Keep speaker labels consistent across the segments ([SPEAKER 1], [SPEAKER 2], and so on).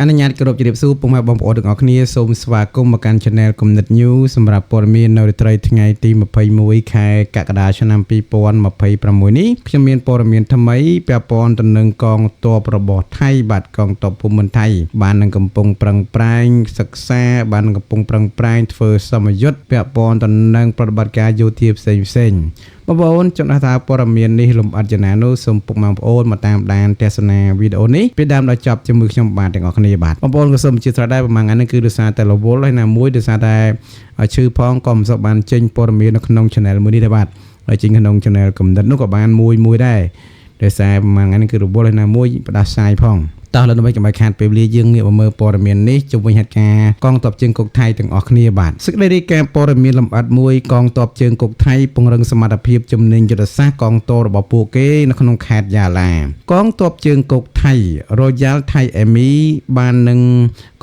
[SPEAKER 1] អនុញ្ញាតគោរពជម្រាបសួរពុកម៉ែបងប្អូនទាំងអស់គ្នាសូមស្វាគមន៍មកកាន់ Channel គំនិត News សម្រាប់ព័ត៌មាននៅរាត្រីថ្ងៃទី21ខែកក្កដាឆ្នាំ2026នេះខ្ញុំមានព័ត៌មានថ្មីពាក់ព័ន្ធទៅនឹងកងទ័ពរបស់ថៃបាទកងទ័ពភូមិន្ទថៃបាននឹងកំពុងប្រឹងប្រែងសិក្សាបានកំពុងប្រឹងប្រែងធ្វើសមយុទ្ធពាក់ព័ន្ធទៅនឹងប្រតិបត្តិការយោធាផ្សេងៗបងប្អូនចង់ថាព័ត៌មាននេះលំអិតយ៉ាងណានោះសូមពុកម៉ែបងប្អូនមកតាមដានទស្សនាវីដេអូនេះពីដើមដល់ចប់ជាមួយខ្ញុំបាទទាំងអស់គ្នាបាទបងប្អូនក៏សូមជឿស្រាដែរប្រហែលហ្នឹងគឺដោយសារតែរវល់ហើយណាមួយដោយសារតែឈឺផងក៏មិនសូវបានចេញព័ត៌មាននៅក្នុង Channel មួយនេះដែរបាទហើយចេញក្នុង Channel កំណត់នោះក៏បានមួយដែរដោយសារប្រហែលហ្នឹងគឺរវល់ហើយណាមួយផ្ដាសាយផងតោះលើដើម្បីកុំឲ្យខាតពេលវេលាយើងងាកមកមើលព័ត៌មាននេះជុំវិញហេតុការណ៍កងទ័ពជើងគោកថៃទាំងអស់គ្នាបាទសេចក្តីរាយការណ៍ព័ត៌មានលម្អិតមួយកងទ័ពជើងគោកថៃពង្រឹងសមត្ថភាពជំនាញយុទ្ធសាស្ត្រកងទ័ពរបស់ពួកគេនៅក្នុងខេត្តយ៉ាឡាកងទ័ពជើងគោកថៃ Royal Thai Army បាននឹង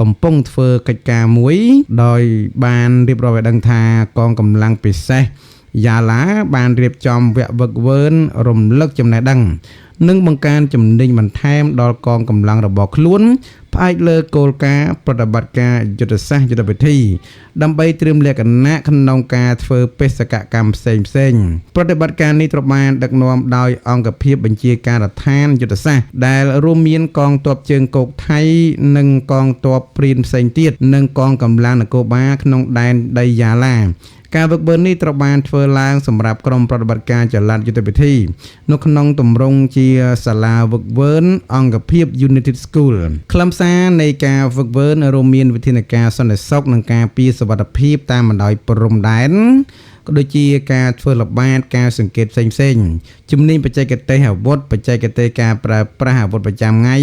[SPEAKER 1] កំពុងធ្វើកិច្ចការមួយដោយបានរៀបរាប់ឲ្យដឹងថាកងកម្លាំងពិសេសយ៉ាឡាបានរៀបចំវគ្គហ្វឹកហ្វឺនរំលឹកចំណេះដឹងនិងបង្កើនជំនាញបន្ថែមដល់កងកម្លាំងរបស់ខ្លួនផ្អែកលើគោលការណ៍ប្រតិបត្តិការយុទ្ធសាស្ត្រយុទ្ធវិធីដើម្បីត្រៀមលក្ខណៈក្នុងការធ្វើបេសកកម្មផ្សេងៗប្រតិបត្តិការនេះត្រូវបានដឹកនាំដោយអង្គភាពបញ្ជាការដ្ឋានយុទ្ធសាស្ត្រដែលរួមមានកងទ័ពជើងគោកថៃនិងកងទ័ពព្រានផ្សេងទៀតនិងកងកម្លាំងនគរបាលក្នុងដែនដីយ៉ាឡាការវឹកវើនេះត្រូវបានធ្វើឡើងសម្រាប់ក្រុមប្រតិបត្តិការចល័តយុទ្ធវិធីនៅក្នុងទម្រង់ជាសាលាវឹកវើអង្គភាព United School ខ្លឹមសារនៃការវឹកវើរួមមានវិធានការសន្តិសុខនិងការពារសុវត្ថិភាពតាមបណ្ដោយព្រំដែនក៏ដូចជាការធ្វើល្បាតការសង្កេតផ្សេងៗជំនាញបច្ចេកទេសអាវុធបច្ចេកទេសការប្រើប្រាស់អាវុធប្រចាំថ្ងៃ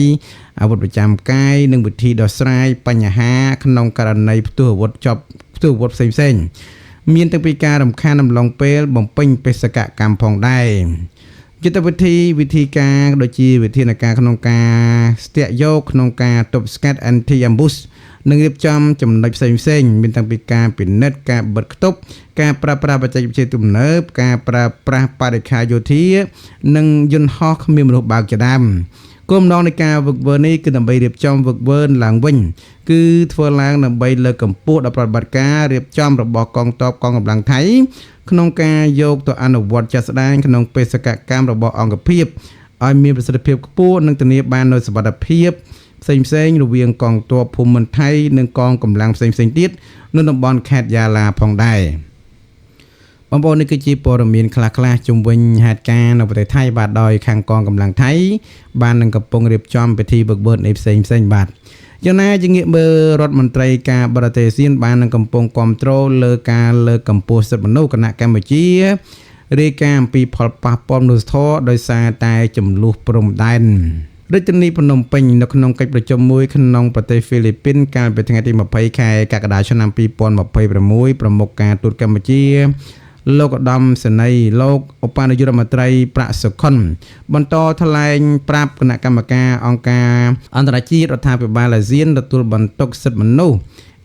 [SPEAKER 1] អាវុធប្រចាំកាយនិងវិធីដោះស្រាយបញ្ហាក្នុងករណីផ្ទុះអាវុធផ្សេងៗមានទាំងពីការរំខានអំឡុងពេលបំពេញបេសកកម្មផងដែរយុទ្ធវិធីការដូចជាវិធានការក្នុងការស្ទាក់យកក្នុងការទប់ស្កាត់ anti ambush និងរៀបចំចំណុចផ្សេងៗមានទាំងពីការពិនិត្យការបិទគប់ការប្រើប្រាស់បច្ចេកវិទ្យាទំនើបការប្រើប្រាស់បរិក្ខារយោធានិងយន្តហោះគ្មានមនុស្សបើកជាដើមគោលបំណងនៃការវឹកវើនេះគឺដើម្បីរៀបចំវឹកវើឡើងវិញគឺធ្វើឡើងដើម្បីលើកកម្ពស់ដល់ប្រតិបត្តិការរៀបចំរបស់កងទ័ពកងកម្លាំងថៃក្នុងការយកទៅអនុវត្តជាក់ស្ដែងក្នុងបេសកកម្មរបស់អង្គភាពឲ្យមានប្រសិទ្ធភាពខ្ពស់និងធានាបាននូវសុវត្ថិភាពផ្សេងៗរវាងកងទ័ពភូមិន្ទថៃនិងកងកម្លាំងផ្សេងៗទៀតនៅតំបន់ខេត្តយ៉ាឡាផងដែរបងប្អូននេះគឺជាព័ត៌មានខ្លះៗជុំវិញហេតុការណ៍នៅប្រទេសថៃបាទដោយខាងកងកម្លាំងថៃបាននឹងកំពុងរៀបចំពិធីវឹកវើនេះផ្សេងបាទយ៉ាងណាជាងាកមើលរដ្ឋមន្ត្រីការបរទេសអាស៊ានបាននឹងកំពុងគ្រប់គ្រងលើការលើកកម្ពស់សិទ្ធិមនុស្សគណៈកម្ពុជារាយការណ៍អំពីផលប៉ះពាល់មនុស្សធម៌ដោយសារតែចំនួនព្រំដែនរាជធានីភ្នំពេញនៅក្នុងកិច្ចប្រជុំមួយក្នុងប្រទេសហ្វីលីពីនកាលពីថ្ងៃទី20ខែកក្កដាឆ្នាំ2026ប្រមុខការទូតកម្ពុជាលោកឧត្តមសេនីយ៍លោកឧបនាយករដ្ឋមន្ត្រីប្រាក់សុខុនបន្តថ្លែងប្រាប់គណៈកម្មការអង្គការអន្តរជាតិរដ្ឋាភិបាលអាស៊ានទទួលបន្ទុកសិទ្ធិមនុស្ស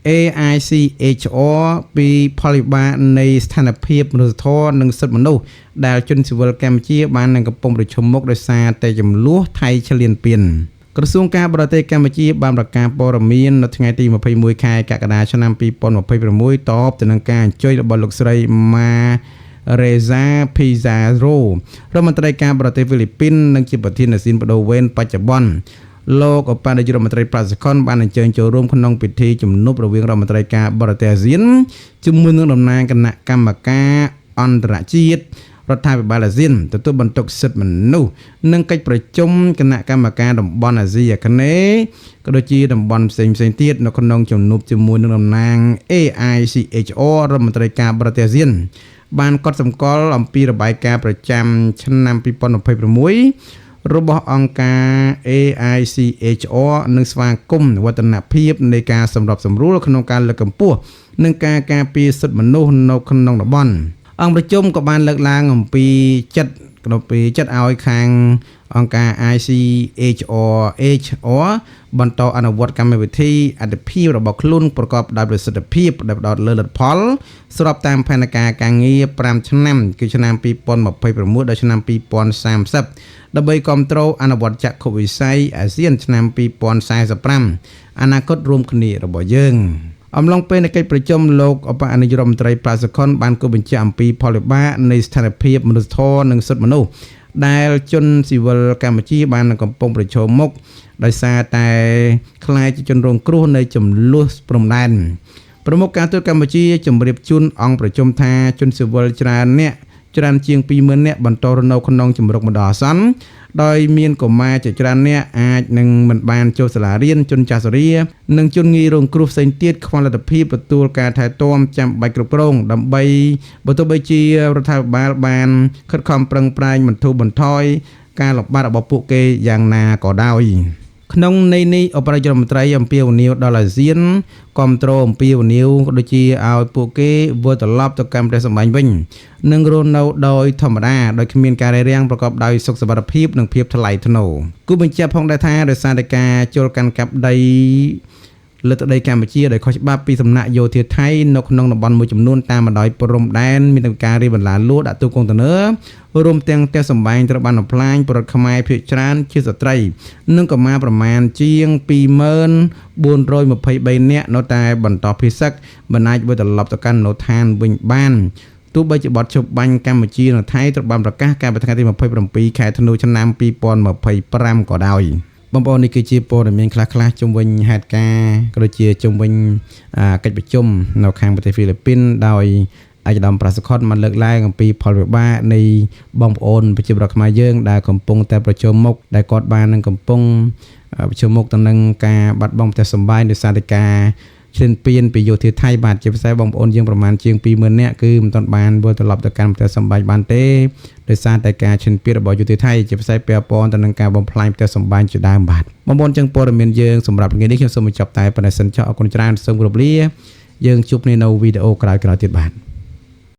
[SPEAKER 1] AICHR ពីផលវិបាកនៃស្ថានភាពមនុស្សធម៌និងសិទ្ធិមនុស្សដែលជនស៊ីវិលកម្ពុជាបាននឹងកំពុងប្រឈមមុខដោយសារតែចំនួនថៃឈ្លានពានក្រសួងការបរទេសកម្ពុជាបានប្រកាសព័ត៌មាននៅថ្ងៃទី21ខែកក្កដាឆ្នាំ2026តបទៅនឹងការអញ្ជើញរបស់លោកស្រីម៉ារ៉េហ្សាភីហ្សារ៉ូរដ្ឋមន្ត្រីការបរទេសហ្វីលីពីននិងជាប្រធានអាស៊ានបដូវវេនបច្ចុប្បន្នលោកឧបនាយករដ្ឋមន្ត្រីប្រាក់សុខុនបានអញ្ជើញចូលរួមក្នុងពិធីជំនួបរវាងរដ្ឋមន្ត្រីការបរទេសអាស៊ានជាមួយនឹងតំណាងគណៈកម្មការអន្តរជាតិរដ្ឋាភិបាលអាស៊ានទទួលបន្ទុកសិទ្ធិមនុស្សនិងកិច្ចប្រជុំគណៈកម្មការតំបន់អាស៊ីអាគ្នេយ៍ក៏ដូចជាតំបន់ផ្សេងៗទៀតនៅក្នុងជំនួបជាមួយនឹងតំណាង AICHR រដ្ឋមន្ត្រីការបរទេសអាស៊ានបានកត់សម្គាល់អំពីរបាយការណ៍ប្រចាំឆ្នាំ2026របស់អង្គការ AICHR និងស្វាគមន៍វឌ្ឍនភាពនៃការសម្របសម្រួលក្នុងការលើកកម្ពស់និងការការពារសិទ្ធិមនុស្សនៅក្នុងតំបន់អង្គប្រជុំក៏បានលើកឡើងអំពីចិត្តឲ្យខាង អង្គការ ICHR បន្តអនុវត្តកម្មវិធីអន្តរភាពរបស់ខ្លួនប្រកបដោយប្រសិទ្ធភាពដែលផ្ដោតលើលទ្ធផលស្របតាមផែនការការងារ5ឆ្នាំគឺឆ្នាំ2026ដល់ឆ្នាំ2030ដើម្បីគ្រប់គ្រងអនុវត្តចក្ខុវិស័យអាស៊ានឆ្នាំ2045អនាគតរួមគ្នារបស់យើងអំឡុងពេលនៃកិច្ចប្រជុំលោកអបអនុរដ្ឋមន្ត្រីប្រាសុខុនបានគូបញ្ជាក់អំពីផលវិបាកនៃស្ថានភាពមនុស្សធម៌និងសិទ្ធិមនុស្សដែលជនស៊ីវិលកម្ពុជាបានកំពុងប្រឈមមុខដោយសារតែខ្លាចជាជនរងគ្រោះនៃចំនួនព្រំដែនប្រមុខការទូតកម្ពុជាជម្រាបជូនអង្គប្រជុំថាជនស៊ីវិលច្រើនជាង 20,000 នាក់បន្តរនៅក្នុងជំរកបណ្ដោះអាសន្នដោយមានកុមារជាច្រើននាក់អាចនឹងមិនបានចូលសាលារៀនជនចាស់ជរានិងជនងាយរងគ្រោះផ្សេងទៀតខ្វះលទ្ធភាពទទួលការថែទាំចាំបាច់គ្រប់គ្រងដើម្បីបើទោះបីជារដ្ឋាភិបាលបានខិតខំប្រឹងប្រែងបន្ធូរបន្ថយការលំបាករបស់ពួកគេយ៉ាងណាក៏ដោយក្នុងន័យនេះអបរដ្ឋមន្ត្រីអំពាវនាវដល់អាស៊ានគាំទ្រអំពាវនាវដូចជាឲ្យពួកគេវិលត្រឡប់ទៅកាន់ប្រទេសសម្បែងវិញនិងរស់នៅដោយធម្មតាដោយគ្មានការរារាំងប្រកបដោយសុខសុវត្ថិភាពនិងភាពថ្លៃថ្នូរគូបញ្ជាក់ផងដែរថាដោយសារតែការចូលកាន់កាប់ដីលើទឹកដីកម្ពុជាដោយខុសច្បាប់ពីសំណាក់យោធាថៃនៅក្នុងតំបន់មួយចំនួនតាមបណ្ដោយព្រំដែនមានការរៀបបន្លាលួចដាក់ទូកុងតឺន័ររួមទាំងផ្ទះសម្បែងត្រូវបានបំផ្លាញពលរដ្ឋខ្មែរភាគច្រើនជាស្ត្រីនិងកុមារប្រមាណជាង 2423 នាក់នៅតែបន្តភៀសឹកមិនអាចវិលត្រឡប់ទៅកាន់នៅឋានវិញបានទោះបីជាបទជប់បាញ់កម្ពុជានិងថៃត្រូវបានប្រកាសកាលពីថ្ងៃទី27 ខែធ្នូឆ្នាំ2025ក៏ដោយបងប្អូននេះគឺជាព័ត៌មានខ្លះៗជុំវិញហេតុការណ៍ក៏ដូចជាជុំវិញកិច្ចប្រជុំនៅខាងប្រទេសហ្វីលីពីនដោយឯកឧត្តមប្រាសុខុនបានលើកឡើងអំពីផលវិបាកនៃបងប្អូនប្រជាពលរដ្ឋខ្មែរយើងដែលកំពុងតែប្រជុំមុខដែលគាត់បាននឹងកំពុងប្រជុំមុខទៅនឹងការបាត់បង់ផ្ទះសម្បែងដោយសារតែការឈ្លានពានពីយោធាថៃបាទជាពិសេសបងប្អូនយើងប្រមាណជាង 20,000 នាក់គឺមិនទាន់បានវិលត្រឡប់ទៅកាន់ផ្ទះសម្បែងបានទេដោយសារតែការឈ្លានពានរបស់យោធាថៃជាពិសេសពាក់ព័ន្ធទៅនឹងការបំផ្លាញផ្ទះសម្បែងជាដើមបាទបងប្អូនចឹងព័ត៌មានយើងសម្រាប់ថ្ងៃនេះខ្ញុំសូមបញ្ចប់តែប៉ុណ្ណេះសិនចុះអរគុណច្រើនសូមគោរពលាយើងជួបគ្នានៅវីដេអូក្រោយៗទៀតបាទ